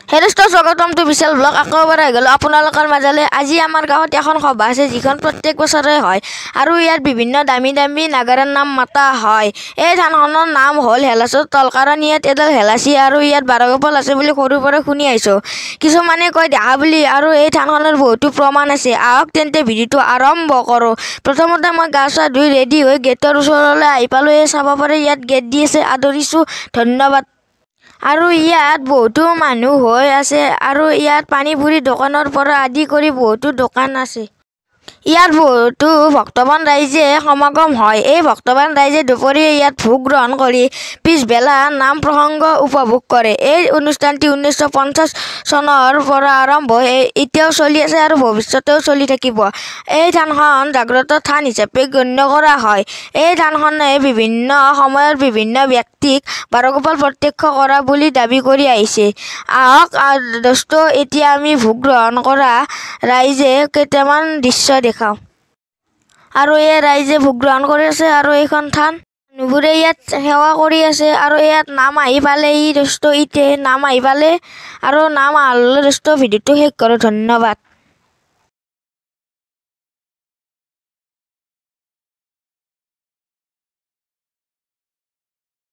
হেৰষ্ট স্বাগতম টু বিশাল ব্লগ আকৌবাৰ আহি গ'লো আপোনালোকৰ মাজলৈ। আজি আমাৰ গাঁৱত এখন সভা আছে যিখন প্ৰত্যেক বছৰে হয় আৰু ইয়াত বিভিন্ন দামী দামী নাগাৰাৰ নাম মতা হয়। এই থানখনৰ নাম হ'ল হেলাচৰ তল, কাৰণ ইয়াত এডাল হেলাচি আৰু ইয়াত বাৰগোপাল আছে বুলি সৰুৰ পৰা শুনি আহিছোঁ। কিছুমানে কয় দেখা বুলি, আৰু এই থানখনৰ বহুতো প্ৰমাণ আছে। আহক তেন্তে ভিডিঅ'টো আৰম্ভ কৰোঁ। প্ৰথমতে মই গা চা ধুই ৰেডি হৈ গেটৰ ওচৰলৈ আহি পালোঁ। এই চাব পাৰে ইয়াত গেট দি আছে, আদৰিছোঁ, ধন্যবাদ। আৰু ইয়াত বহুতো মানুহ হৈ আছে আৰু ইয়াত পানী পুৰি দোকানৰ পৰা আদি কৰি বহুতো দোকান আছে। ইয়াত বহুতো ভক্তবান ৰাইজে সমাগম হয়। এই ভক্তবান ৰাইজে দুপৰীয়া ইয়াত ভোগ গ্ৰহণ কৰি পিছবেলা নাম প্ৰসংগ উপভোগ কৰে। এই অনুষ্ঠানটি 1950 চনৰ পৰা আৰম্ভ হৈ এতিয়াও চলি আছে আৰু ভৱিষ্যতেও চলি থাকিব। এই থানখন জাগ্ৰত থান হিচাপে গণ্য কৰা হয়। এই থানখনে বিভিন্ন সময়ত বিভিন্ন ব্যক্তিক বাৰগোপাল প্ৰত্যক্ষ কৰা বুলি দাবী কৰি আহিছে। আহক দোস্ত, এতিয়া আমি ভোগ গ্ৰহণ কৰা ৰাইজে কেইটামান দৃশ্য দেখাওঁ। আৰু এই ৰাইজে ভোগ গ্ৰহণ কৰি আছে আৰু এইখন থান মানুহবোৰে ইয়াত সেৱা কৰি আছে। আৰু ইয়াত নাম আহি পালে দোস্ত, ইতে নাম আহি পালে আৰু নাম আহলে দোস্ত ভিডিঅ'টো শেষ কৰোঁ, ধন্যবাদ।